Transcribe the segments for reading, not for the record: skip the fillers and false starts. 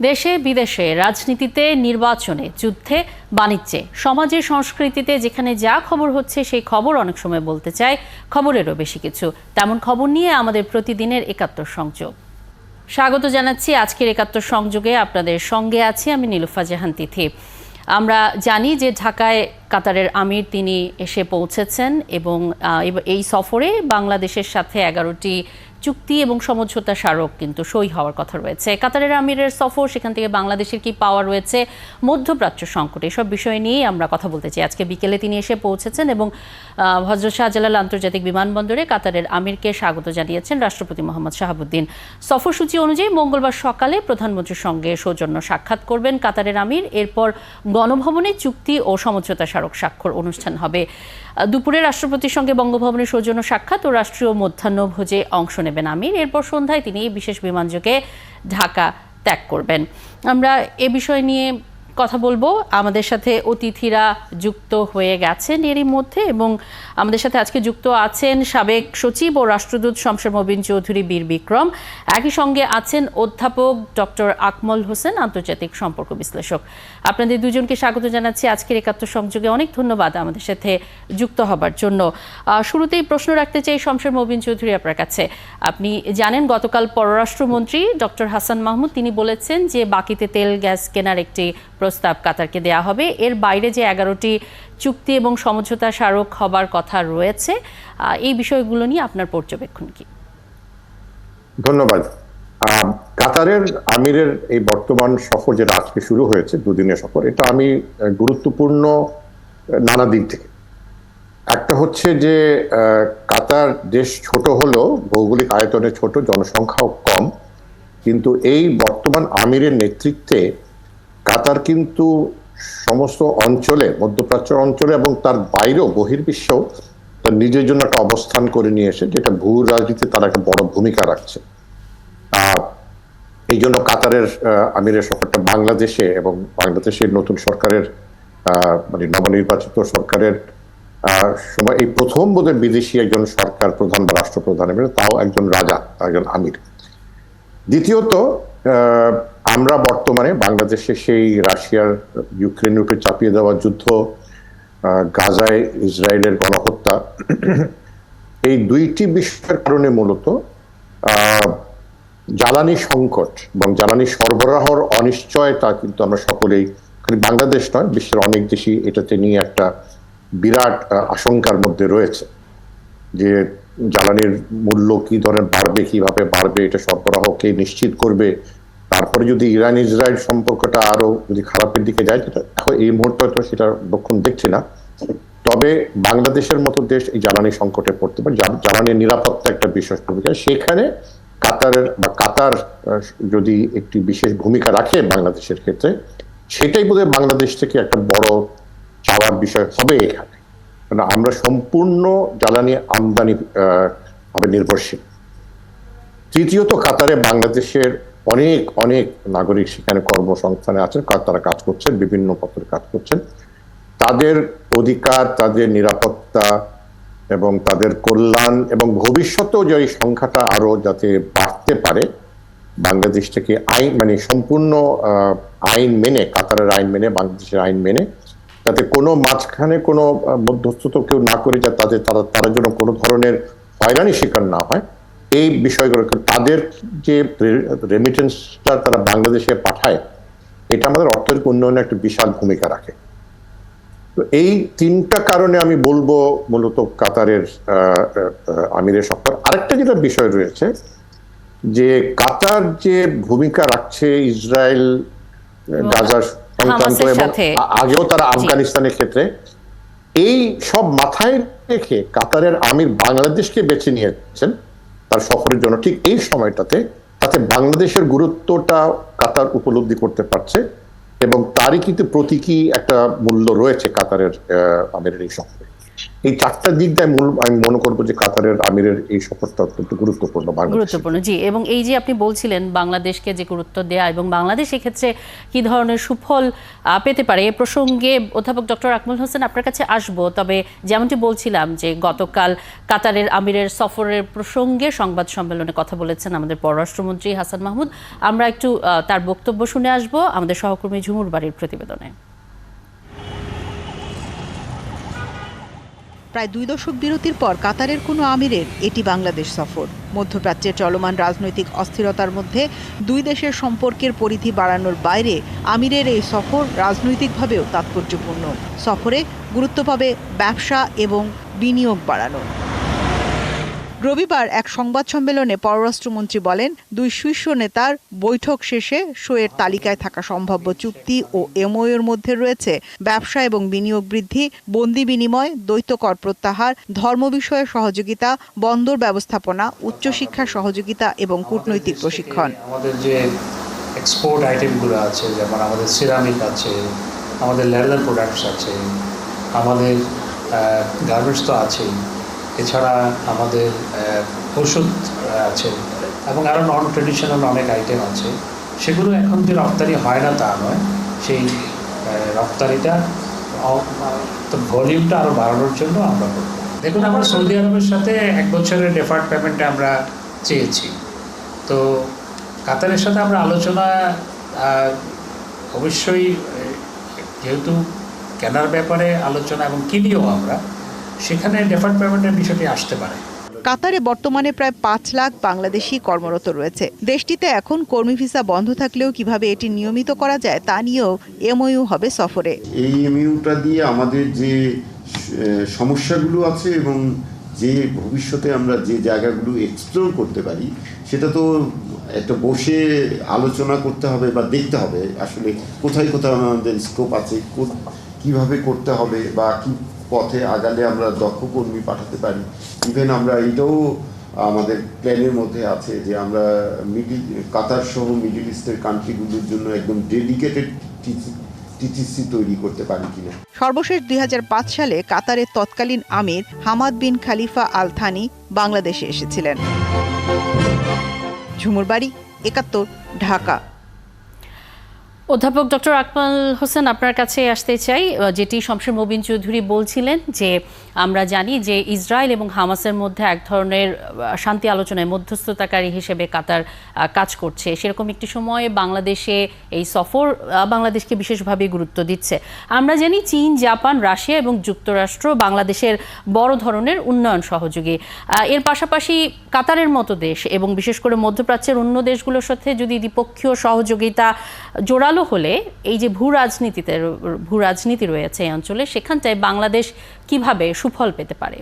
দেশে বিদেশে, রাজনীতিতে, নির্বাচনে, যুদ্ধে, বাণিজ্যে, সমাজের সংস্কৃতিতে যেখানে যা খবর হচ্ছে সেই খবর অনেক সময় বলতে চায় খবরেরও বেশি কিছু। তেমন খবর নিয়ে আমাদের প্রতিদিনের ৭১ সংযোগ। স্বাগত জানাচ্ছি আজকের ৭১ সংযোগে। আপনাদের সঙ্গে আছি আমি নীলুফা জাহান তিথি। আমরা জানি যে ঢাকায় কাতারের আমির তিনি এসে পৌঁছেছেন এবং এই সফরে বাংলাদেশের সাথে ১১টি চুক্তি এবং সমঝোতা স্মারক কিন্তু সই হওয়ার কথা রয়েছে। কাতারের আমিরের সফর, সেখান থেকে বাংলাদেশের কি পাওয়া রয়েছে, মধ্যপ্রাচ্য সংকট, এসব বিষয় নিয়েই আমরা কথা বলতে চাই। আজকে বিকেলে তিনি এসে পৌঁছেছেন এবং হযরত শাহজালাল আন্তর্জাতিক বিমানবন্দরে কাতারের আমিরকে স্বাগত জানিয়েছেন রাষ্ট্রপতি মোহাম্মদ শাহাবুদ্দিন। সফরসূচি অনুযায়ী মঙ্গলবার সকালে প্রধানমন্ত্রীর সঙ্গে সৌজন্য সাক্ষাৎ করবেন কাতারের আমির। এরপর গণভবনে চুক্তি ও সমঝোতা স্মারক স্বাক্ষর অনুষ্ঠান হবে। দুপুরে রাষ্ট্রপতির সঙ্গে বঙ্গভবনের সৌজন্য সাক্ষাৎ ও রাষ্ট্রীয় মধ্যাহ্নভোজে অংশ নেবেন আমির। এরপর সন্ধ্যায় তিনি বিশেষ বিমানযোগে ঢাকা ত্যাগ করবেন। আমরা এ বিষয় নিয়ে কথা বলবো। আমাদের সাথে অতিথিরা যুক্ত হয়ে গেছেন এরই মধ্যে এবং আমাদের সাথে আজকে যুক্ত আছেন সাবেক সচিব ও রাষ্ট্রদূত শমসের মবিন চৌধুরী বীর বিক্রম। একই সঙ্গে আছেন অধ্যাপক ডক্টর আকমল হোসেন, আন্তর্জাতিক সম্পর্ক বিশ্লেষক। আপনাদের দুজনকে স্বাগত জানাচ্ছি আজকের ৭১ সংযোগে। অনেক ধন্যবাদ আমাদের সাথে যুক্ত হবার জন্য। শুরুতেই প্রশ্ন রাখতে চাই শমসের মবিন চৌধুরী আপনার কাছে। আপনি জানেন গতকাল পররাষ্ট্রমন্ত্রী ডক্টর হাসান মাহমুদ তিনি বলেছেন যে বাকিতে তেল গ্যাস কেনার একটি প্রস্তাব কাতারকে দেয়া হবে। এর বাইরে যে ১১টি চুক্তি এবং সমঝোতা স্মারক হবার কথা রয়েছে, এই বিষয়গুলো নিয়ে আপনার পর্যবেক্ষণ কি? ধন্যবাদ। কাতারের আমিরের এই বর্তমান সফর যেটা আজকে শুরু হয়েছে, দুদিনের সফর, এটা আমি গুরুত্বপূর্ণ নানা দিক থেকে। একটা হচ্ছে যে কাতার দেশ ছোট হলেও ভৌগোলিক আয়তনে ছোট, জনসংখ্যাও কম, কিন্তু এই বর্তমান আমিরের নেতৃত্বে কাতার কিন্তু সমস্ত অঞ্চলে, মধ্যপ্রাচ্য অঞ্চলে এবং তার বাইরেও বহির্বিশ্বেও তার নিজের জন্য একটা অবস্থান করে নিয়ে এসে, যেটা ভূ রাজনীতিতে তার একটা বড় ভূমিকা রাখছে। এই জন্য কাতারের আমিরের সফরটা বাংলাদেশে এবং বাংলাদেশের নতুন সরকারের মানে নবনির্বাচিত সরকারের সময় এই প্রথম বোধহয় বিদেশি একজন সরকার প্রধান বা রাষ্ট্রপ্রধান, তাও একজন রাজা, একজন আমির। দ্বিতীয়ত, আমরা বর্তমানে বাংলাদেশে সেই রাশিয়ার ইউক্রেনের উপরে চাপিয়ে দেওয়া যুদ্ধ, গাজায় ইসরায়েলের গণহত্যা, এই দুইটি বিষয়ের কারণে মূলত জ্বালানি সংকট এবং জ্বালানি সরবরাহর অনিশ্চয়তা কিন্তু আমরা সকলেই, খালি বাংলাদেশ নয়, বিশ্বের অনেক দেশই এটাতে নিয়ে একটা বিরাট আশঙ্কার মধ্যে রয়েছে যে জ্বালানির মূল্য কি ধরনের বাড়বে, কিভাবে বাড়বে, এটা সরবরাহকে নিশ্চিত করবে। তারপরে যদি ইরান ইসরায়েল সম্পর্কটা আরো যদি খারাপের দিকে যায়, এখন এই মুহূর্তে হয়তো সেটার লক্ষণ দেখছি না, তবে বাংলাদেশের মতো দেশ এই জ্বালানি সংকটে পড়তে পারে। জ্বালানির নিরাপত্তা একটা বিশেষ ভূমিকা, সেখানে কাতার যদি একটি বিশেষ ভূমিকা রাখে বাংলাদেশের ক্ষেত্রে, সেটাই বোধহয় বাংলাদেশ থেকে একটা বড় চাওয়ার বিষয় হবে এখানে। কারণ আমরা সম্পূর্ণ জ্বালানি আমদানি ভাবে নির্ভরশীল। তৃতীয়ত, কাতারে বাংলাদেশের অনেক অনেক নাগরিক সেখানে কর্মসংস্থানে আছেন, তারা কাজ করছেন, বিভিন্ন পথের কাজ করছেন। তাদের অধিকার, তাদের নিরাপত্তা এবং তাদের কল্যাণ এবং ভবিষ্যতেও যে এই সংখ্যাটা আরো যাতে বাড়তে পারে, বাংলাদেশ থেকে আইন মানে সম্পূর্ণ আইন মেনে, কাতারের আইন মেনে, বাংলাদেশের আইন মেনে, যাতে কোনো মাঝখানে কোনো মধ্যস্থতা কেউ না করে, যাতে তারা যেন কোনো ধরনের হয়রানি শিকার না হয়, এই বিষয়গুলো, তাদের যে রেমিটেন্সটা তারা বাংলাদেশে পাঠায়, এটা আমাদের অর্থনৈতিক উন্নয়নে একটা বিশাল ভূমিকা রাখে। তো এই তিনটা কারণে আমি বলবো মূলত কাতারের আমিরের সফর। আরেকটা যেটা বিষয় রয়েছে যে কাতার যে ভূমিকা রাখছে ইসরায়েল গাজার সংক্রান্ত এবং আগেও তারা আফগানিস্তানের ক্ষেত্রে, এই সব মাথায় রেখে কাতারের আমির বাংলাদেশকে বেছে নিয়েছেন তার সফরের জন্য। ঠিক এই সময়টাতে তাতে বাংলাদেশের গুরুত্বটা কাতার উপলব্ধি করতে পারছে এবং তারই কিন্তু প্রতীকী একটা মূল্য রয়েছে কাতারের আমিরের এই সফরে। এই চারটা দিক দিয়ে আমি মনে করবো যে কাতারের আমিরের এই সফরটা অত্যন্ত গুরুত্বপূর্ণ গুরুত্বপূর্ণ, জি। এবং এই যে আপনি বলছিলেন বাংলাদেশকে যে গুরুত্ব দেয়া এবং বাংলাদেশ এক্ষেত্রে কি ধরনের সুফল পেতে পারে, এ প্রসঙ্গে অধ্যাপক ডক্টর আকমল হোসেন আপনার কাছে আসবো। তবে যেমনটি বলছিলাম যে গতকাল কাতারের আমিরের সফরের প্রসঙ্গে সংবাদ সম্মেলনে কথা বলেছেন আমাদের পররাষ্ট্রমন্ত্রী হাসান মাহমুদ। আমরা একটু তার বক্তব্য শুনে আসবো আমাদের সহকর্মী ঝুমুর বাড়ির প্রতিবেদনে। প্রায় 2 দশক বিরতির পর কাতারের কোনো আমিরের এটি বাংলাদেশ সফর। মধ্যপ্রাচ্যের চলমান রাজনৈতিক অস্থিরতার মধ্যে দুই দেশের সম্পর্কের পরিধি বাড়ানোর বাইরে আমিরের এই সফর রাজনৈতিকভাবেও তাৎপর্যপূর্ণ। সফরে গুরুত্ব পাবে ব্যবসা এবং বিনিয়োগ বাড়ানো। রবিবার এক সংবাদ সম্মেলনে পররাষ্ট্রমন্ত্রী বলেন, দুই শীর্ষ নেতার বৈঠক শেষে শোয়ের তালিকায় থাকা সম্ভাব্য চুক্তি ও এমওইউর মধ্যে রয়েছে ব্যবসা এবং বিনিয়োগ বৃদ্ধি, বন্দি বিনিময়, দ্বৈত কর প্রত্যাহার, ধর্ম বিষয়ে সহযোগিতা, বন্দর ব্যবস্থাপনা, উচ্চশিক্ষা সহযোগিতা এবং কূটনৈতিক প্রশিক্ষণ। আমাদের যে এক্সপোর্ট আইটেমগুলো আছে, যেমন আমাদের সিরামিক আছে, আমাদের লেদার প্রোডাক্টস আছে, আমাদের গার্মেন্টস তো আছেই, এছাড়া আমাদের ওষুধ আছে এবং আরও নন ট্রেডিশনাল অনেক আইটেম আছে। সেগুলো এখন যে রপ্তানি হয় না তা নয়, সেই রপ্তানিটা ভলিউমটা আরও বাড়ানোর জন্য আমরা করব। দেখুন, আমরা সৌদি আরবের সাথে 1 বছরের ডেফার্ড পেমেন্টে আমরা চেয়েছি। তো কাতারের সাথে আমরা আলোচনা অবশ্যই, যেহেতু কেনার ব্যাপারে আলোচনা এবং কিনিও আমরা, সেখানে ডেফার্ড পেমেন্টের বিষয়টি আসতে পারে। কাতারে বর্তমানে প্রায় 5 লাখ বাংলাদেশি কর্মরত রয়েছে। দেশটিতে এখন কর্মী ভিসা বন্ধ থাকলেও কিভাবে এটি নিয়মিত করা যায় তা নিয়েও এমওইউ হবে সফরে। এই এমওইউটা দিয়ে আমাদের যে সমস্যাগুলো আছে এবং যে ভবিষ্যতে আমরা যে জায়গাগুলো এক্সপ্লোর করতে পারি, সেটা তো একটা বসে আলোচনা করতে হবে বা দেখতে হবে আসলে কোথায় কোথায় আমাদের স্কোপ আছে, কিভাবে করতে হবে বা কি পথে আগালে আমরা দক্ষ কর্মী পাঠাতে পারি। ইভেন আমরা এটাও আমাদের প্ল্যানের মধ্যে আছে যে আমরা কাতার সহ মিডল ইস্টের কান্ট্রিগুলোর জন্য একদম ডেডিকেটেড টিটিসি তৈরি করতে পারি কিনা। সর্বশেষ 2005 সালে কাতারের তৎকালীন আমির হামাদ বিন খালিফা আল থানি বাংলাদেশে এসেছিলেন। ঝুমুর বাড়ি, 71, ঢাকা। অধ্যাপক ডক্টর আকমল হোসেন আপনার কাছে আসতে চাই। যেটি শমশের মোবিন চৌধুরী বলছিলেন যে আমরা জানি যে ইসরায়েল এবং হামাসের মধ্যে এক ধরনের শান্তি আলোচনায় মধ্যস্থতাকারী হিসেবে কাতার কাজ করছে। সেরকম একটি সময়ে বাংলাদেশে এই সফর বাংলাদেশকে বিশেষভাবে গুরুত্ব দিচ্ছে। আমরা জানি চীন, জাপান, রাশিয়া এবং যুক্তরাষ্ট্র বাংলাদেশের বড় ধরনের উন্নয়ন সহযোগী। এর পাশাপাশি কাতারের মতো দেশ এবং বিশেষ করে মধ্যপ্রাচ্যের অন্য দেশগুলোর সাথে যদি দ্বিপক্ষীয় সহযোগিতা জোরালো হলে এই যে ভূ রাজনীতি রয়েছে এই অঞ্চলে, সেখানটায় বাংলাদেশ কিভাবে সুফল পেতে পারে?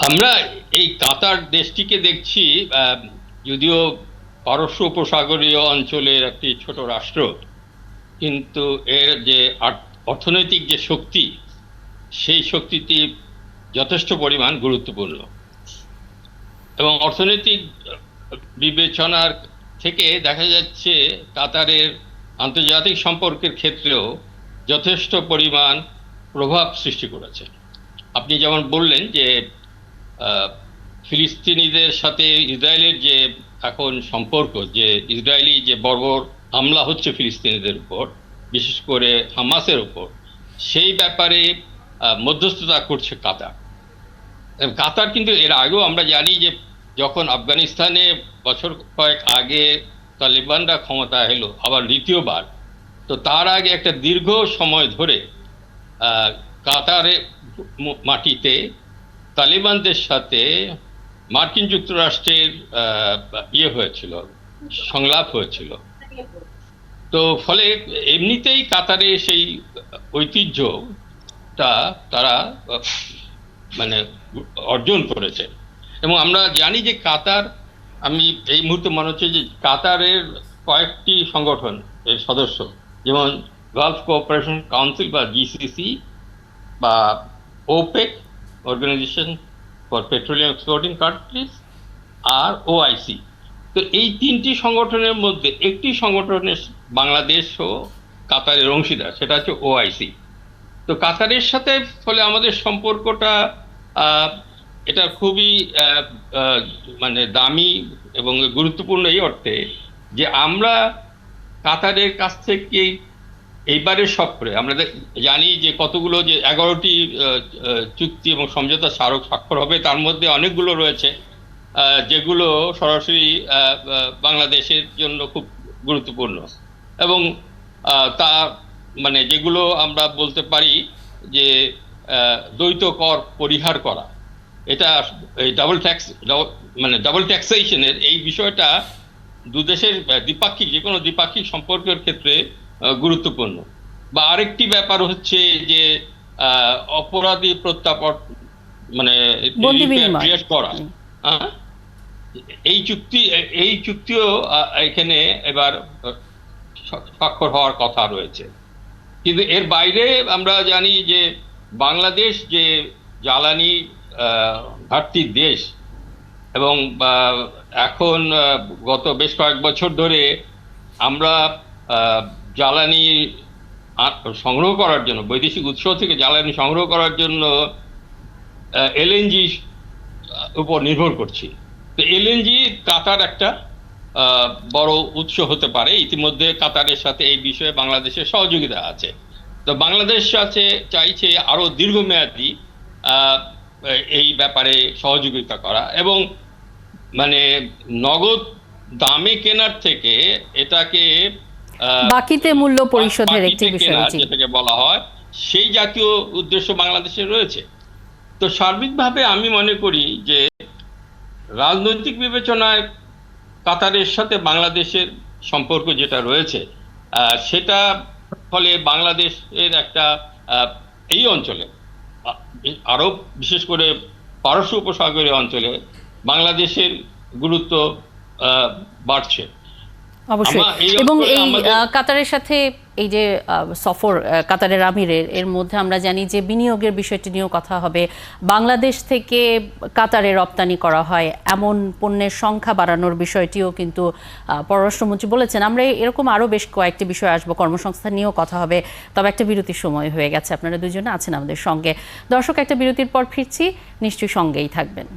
আমরা এই কাতার দেশটিকে দেখছি, যদিও পারস্য উপসাগরীয় অঞ্চলের একটি ছোট রাষ্ট্র, কিন্তু এর যে অর্থনৈতিক যে শক্তি, সেই শক্তিটি যথেষ্ট পরিমাণ গুরুত্বপূর্ণ এবং অর্থনৈতিক বিবেচনার থেকে দেখা যাচ্ছে কাতারের আন্তর্জাতিক সম্পর্কের ক্ষেত্রেও যথেষ্ট পরিমাণ প্রভাব সৃষ্টি করেছে। আপনি যেমন বললেন যে ফিলিস্তিনিদের সাথে ইসরায়েলের যে এখন সম্পর্ক, যে ইসরায়েলি যে বর্বর হামলা হচ্ছে ফিলিস্তিনিদের উপর, বিশেষ করে হামাসের উপর, সেই ব্যাপারে মধ্যস্থতা করছে কাতার। কাতার কিন্তু এর আগেও আমরা জানি যে যখন আফগানিস্তানে বছর কয়েক আগে তালিবানরা ক্ষমতায় এলো আবার দ্বিতীয়বার, তো তার আগে একটা দীর্ঘ সময় ধরে কাতারে মাটিতে তালিবানদের সাথে মার্কিন যুক্তরাষ্ট্রের হয়েছিল, সংলাপ হয়েছিল। তো ফলে এমনিতেই কাতারে সেই ঐতিহ্যটা তারা মানে অর্জন করেছে। এবং আমরা জানি যে কাতার, আমি এই মুহূর্তে মনে হচ্ছে যে কাতারের কয়েকটি সংগঠন এর সদস্য, যেমন গালফ কোঅপারেশন কাউন্সিল বা জিসিসি বা OPEC, Organization for Petroleum Exporting Countries, আর ওআইসি। তো এই 3টি সংগঠনের মধ্যে একটি সংগঠনের বাংলাদেশ ও কাতারের অংশীদার, সেটা হচ্ছে ওআইসি। তো কাতারের সাথে ফলে আমাদের সম্পর্কটা এটা খুবই মানে দামি এবং গুরুত্বপূর্ণ এই অর্থে যে আমরা কাতারের কাছ থেকে এইবারের সফরে আমরা জানি যে কতগুলো যে 11টি চুক্তি এবং সমঝোতা স্মারক স্বাক্ষর হবে, তার মধ্যে অনেকগুলো রয়েছে যেগুলো সরাসরি বাংলাদেশের জন্য খুব গুরুত্বপূর্ণ এবং তা মানে যেগুলো আমরা বলতে পারি যে দ্বৈত কর পরিহার করা, এটা এই ডাবল ট্যাক্সেশনের এই বিষয়টা দুদেশের দ্বিপাক্ষিক যে কোনো দ্বিপাক্ষিক সম্পর্কের ক্ষেত্রে গুরুত্বপূর্ণ। বা আরেকটি ব্যাপার হচ্ছে যে অপরাধী প্রত্যাপন মানে রিপ্যাট্রিয়েট করা, এই চুক্তিও এখানে এবার স্বাক্ষর হওয়ার কথা রয়েছে। কিন্তু এর বাইরে আমরা জানি যে বাংলাদেশ যে জ্বালানি ঘাটতির দেশ এবং এখন গত বেশ কয়েক বছর ধরে আমরা জ্বালানি সংগ্রহ করার জন্য, বৈদেশিক উৎস থেকে জ্বালানি সংগ্রহ করার জন্য এলএনজি উপর নির্ভর করছি। তো এলএনজি কাতার একটা বড় উৎস হতে পারে। ইতিমধ্যে কাতারের সাথে এই বিষয়ে বাংলাদেশের সহযোগিতা আছে। তো বাংলাদেশ চাইছে আরো দীর্ঘমেয়াদী এই ব্যাপারে সহযোগিতা করা এবং মানে নগদ দামে কেনার থেকে এটাকে বাকিতে মূল্য পরিশোধের একটি বিষয় যেটাকে বলা হয়, সেই জাতীয় উদ্দেশ্য বাংলাদেশের রয়েছে। তো সার্বিকভাবে আমি মনে করি যে রাজনৈতিক বিবেচনায় কাতারের সাথে বাংলাদেশের সম্পর্ক যেটা রয়েছে সেটা ফলে বাংলাদেশের একটা এই অঞ্চলে আরো বিশেষ করে পারস্য উপসাগরীয় অঞ্চলে বাংলাদেশের গুরুত্ব বাড়ছে অবশ্যই। এবং এই কাতারের সাথে এই যে সফর কাতারের আমিরের, এর মধ্যে আমরা জানি যে বিনিয়োগের বিষয়টি নিয়েও কথা হবে। বাংলাদেশ থেকে কাতারে রপ্তানি করা হয় এমন পণ্যের সংখ্যা বাড়ানোর বিষয়টিও কিন্তু পররাষ্ট্রমন্ত্রী বলেছেন। আমরা এরকম আরও বেশ কয়েকটি বিষয় আসবো, কর্মসংস্থান নিয়েও কথা হবে। তবে একটা বিরতির সময় হয়ে গেছে, আপনারা দুজনে আছেন আমাদের সঙ্গে। দর্শক, একটা বিরতির পর ফিরছি, নিশ্চয়ই সঙ্গেই থাকবেন।